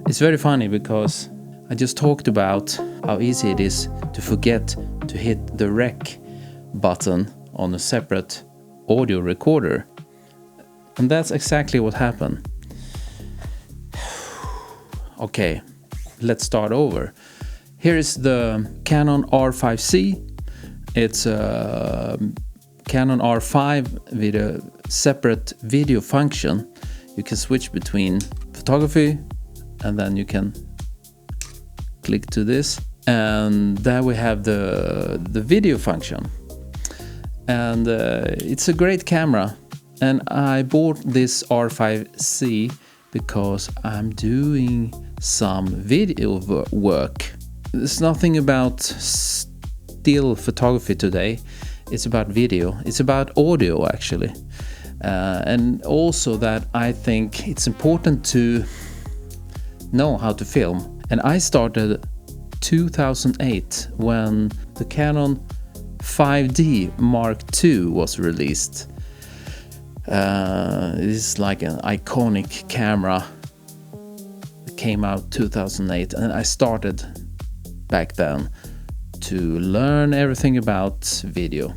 It's very funny because I just talked about how easy it is to forget to hit the rec button on a separate audio recorder. And that's exactly what happened. Okay, let's start over. Here is the Canon R5C. It's a Canon R5 with a separate video function. You can switch between photography and then you can click to this, and there we have the video function. And it's a great camera, and I bought this R5C because I'm doing some video work. There's nothing about still photography today. It's about video. It's about audio actually. And also that I think it's important to know how to film. And I started 2008 when the Canon 5D Mark II was released. It is like an iconic camera. It came out 2008, and I started back then to learn everything about video.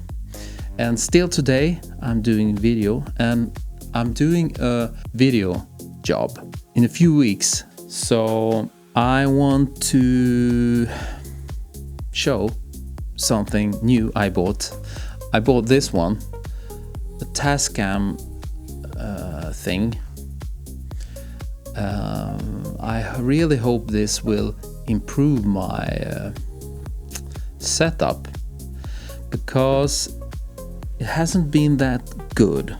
And still today I'm doing video, and I'm doing a video job in a few weeks. So I want to show something new I bought. I bought this one, a Tascam thing. I really hope this will improve my setup, because it hasn't been that good.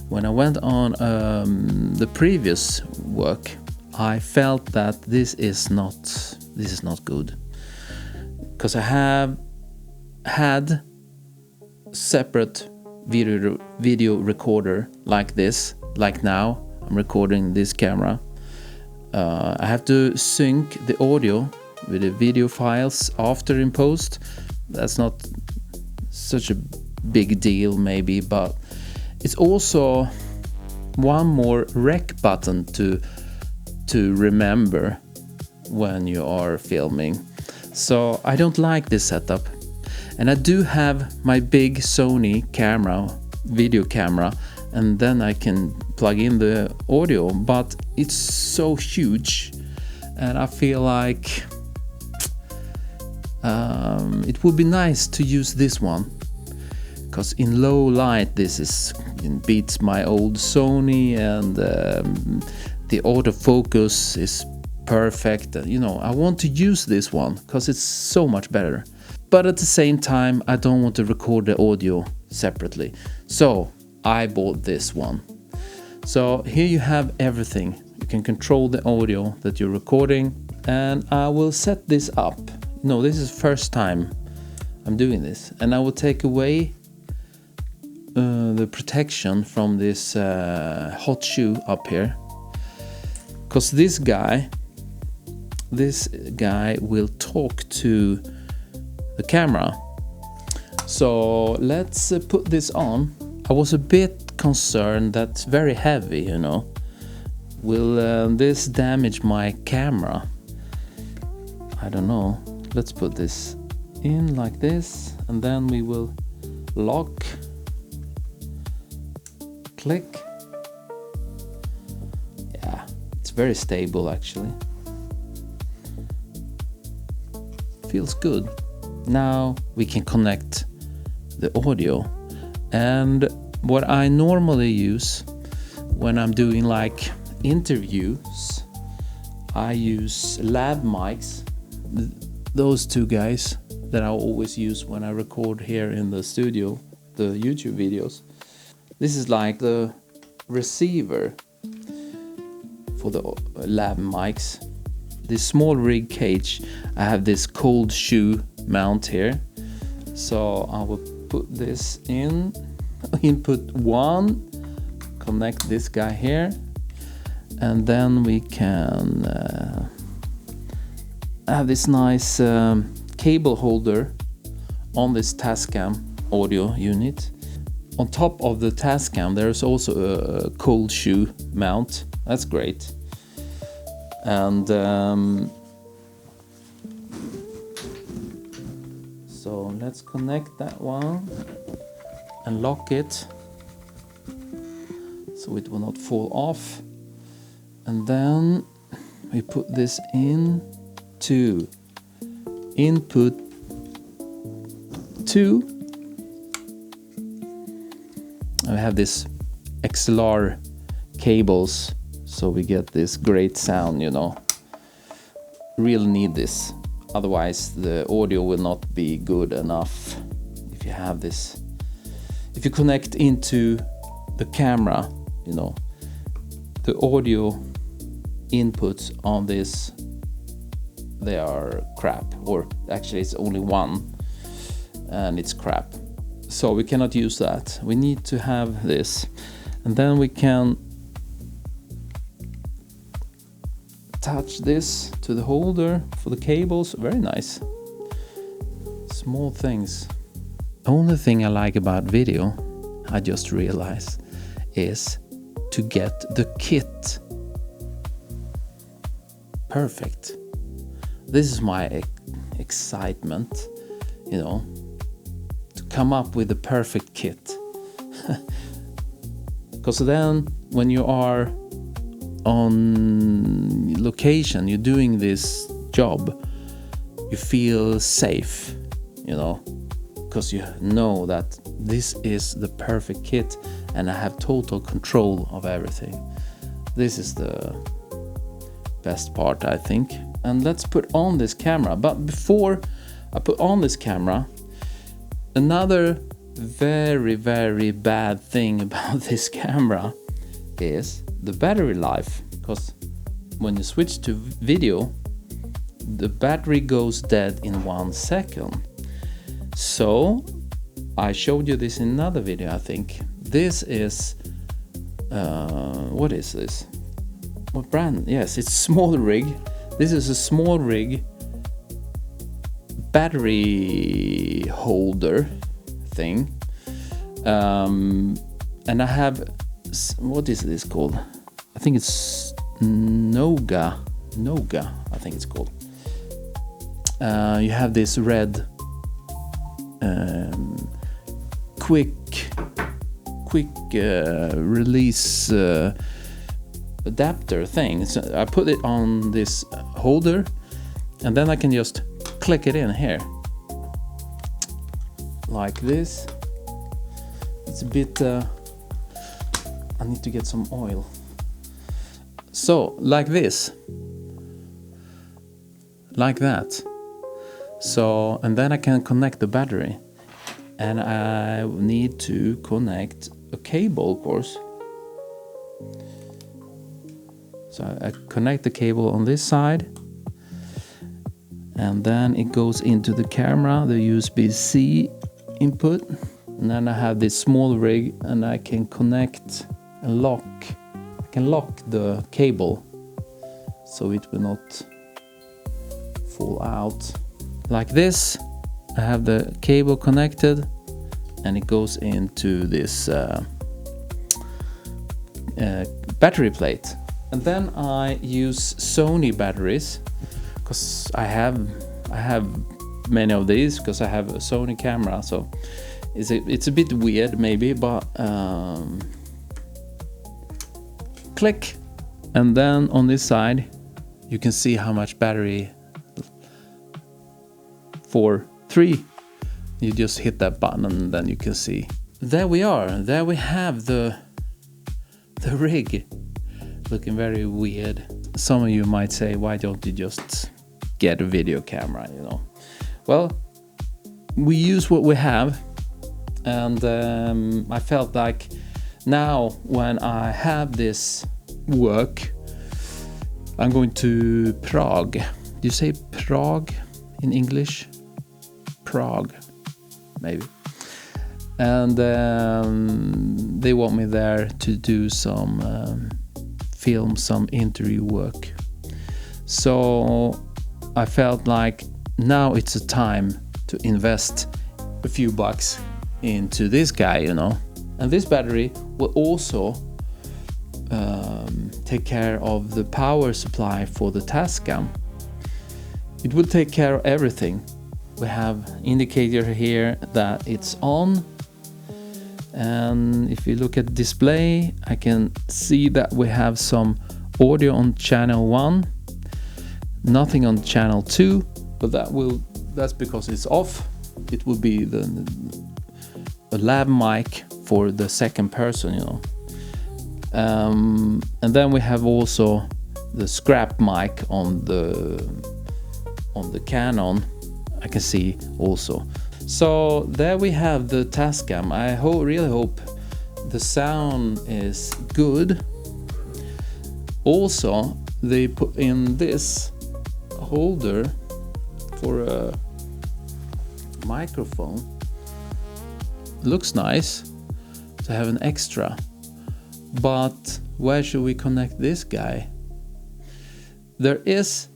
When I went on the previous work, I felt that this is not good, because I have had separate video recorder like this, like now I'm recording this camera. I have to sync the audio with the video files after in post. That's not such a big deal maybe, but it's also one more rec button to remember when you are filming. So I don't like this setup. And I do have my big Sony camera, video camera, and then I can plug in the audio, but it's so huge, and I feel like it would be nice to use this one, because in low light it beats my old Sony, and the autofocus is perfect. You know, I want to use this one because it's so much better. But at the same time, I don't want to record the audio separately. So I bought this one. So here you have everything. You can control the audio that you're recording, and I will set this up. No, this is the first time I'm doing this, and I will take away the protection from this hot shoe up here, because this guy will talk to the camera. So let's put this on. I was a bit concerned that it's very heavy, you know. Will this damage my camera? I don't know. Let's put this in like this, and then we will lock, click. Yeah, it's very stable actually. Feels good. Now we can connect the audio, and what I normally use when I'm doing like interviews, I use lav mics, those two guys that I always use when I record here in the studio, the YouTube videos. This is like the receiver for the lav mics. This small rig cage, I have this cold shoe mount here, so I will put this in input 1, connect this guy here, and then we can have this nice cable holder on this Tascam audio unit. On top of the Tascam there's also a cold shoe mount. That's great. And so let's connect that one and lock it so it will not fall off. And then we put this in to input 2. And we have this XLR cables, so we get this great sound, you know. Really need this, otherwise the audio will not be good enough. If you have this, if you connect into the camera, you know, the audio inputs on this, they are crap, or actually it's only one and it's crap, so we cannot use that. We need to have this, and then we can attach this to the holder for the cables. Very nice, small things. Only thing I like about video, I just realized, is to get the kit perfect. This is my excitement, you know, to come up with the perfect kit. Because then when you are on location, you're doing this job, you feel safe, you know, because you know that this is the perfect kit and I have total control of everything. This is the best part, I think. And let's put on this camera. But before I put on this camera, another very, very bad thing about this camera is the battery life. Because when you switch to video, the battery goes dead in 1 second. So I showed you this in another video, I think. This is what is this? What brand? Yes, it's small rig. This is a small rig battery holder thing. And I have, what is this called? I think it's Noga, I think it's called. You have this red quick release adapter thing. So I put it on this holder and then I can just click it in here like this. It's a bit I need to get some oil. So like this, like that. So, and then I can connect the battery, and I need to connect a cable, of course. So I connect the cable on this side, and then it goes into the camera, the USB-C input, and then I have this small rig, and I can connect and lock. I can lock the cable so it will not fall out. Like this, I have the cable connected, and it goes into this battery plate. And then I use Sony batteries, because I have many of these, because I have a Sony camera. So it's a bit weird maybe, but click, and then on this side you can see how much battery. 3. You just hit that button and then you can see. There we are. There we have the rig. Looking very weird. Some of you might say, why don't you just get a video camera, you know? Well, we use what we have, and I felt like now when I have this work, I'm going to Prague. Do you say Prague in English? Prague, maybe. And they want me there to do some film some interview work. So I felt like now it's a time to invest a few bucks into this guy, you know. And this battery will also take care of the power supply for the Tascam. It will take care of everything. We have indicator here that it's on, and if you look at display, I can see that we have some audio on channel 1, nothing on channel 2, but that's because it's off. It will be a lab mic for the second person, you know. And then we have also the scrap mic on the Canon, I can see also. So there we have the Tascam. I really hope the sound is good. Also, they put in this holder for a microphone. Looks nice to have an extra. But where should we connect this guy? There is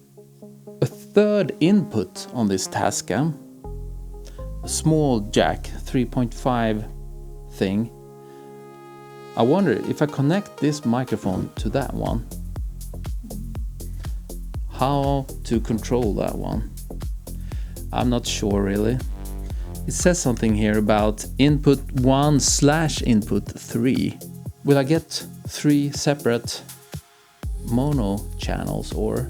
a third input on this Tascam, a small jack 3.5 thing. I wonder if I connect this microphone to that one, how to control that one. I'm not sure really. It says something here about input 1/input 3. Will I get 3 separate mono channels or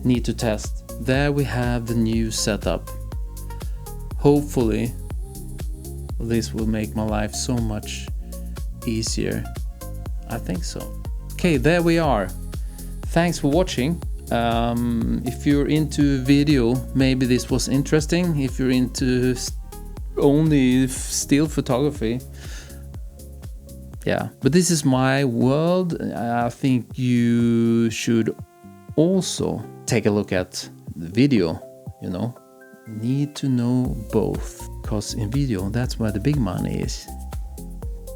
need to test? There we have the new setup. Hopefully this will make my life so much easier. I think so. Okay, there we are. Thanks for watching. If you're into video, maybe this was interesting. If you're into only still photography, yeah, but this is my world. I think you should also take a look at the video, you know. Need to know both, because in video, that's where the big money is.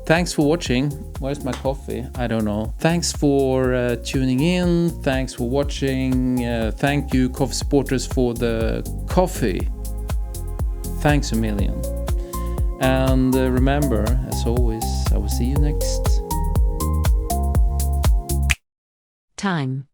Thanks for watching. Where's my coffee? I don't know. Thanks for tuning in. Thanks for watching. Thank you, coffee supporters, for the coffee. Thanks a million. And remember, as always, I will see you next time.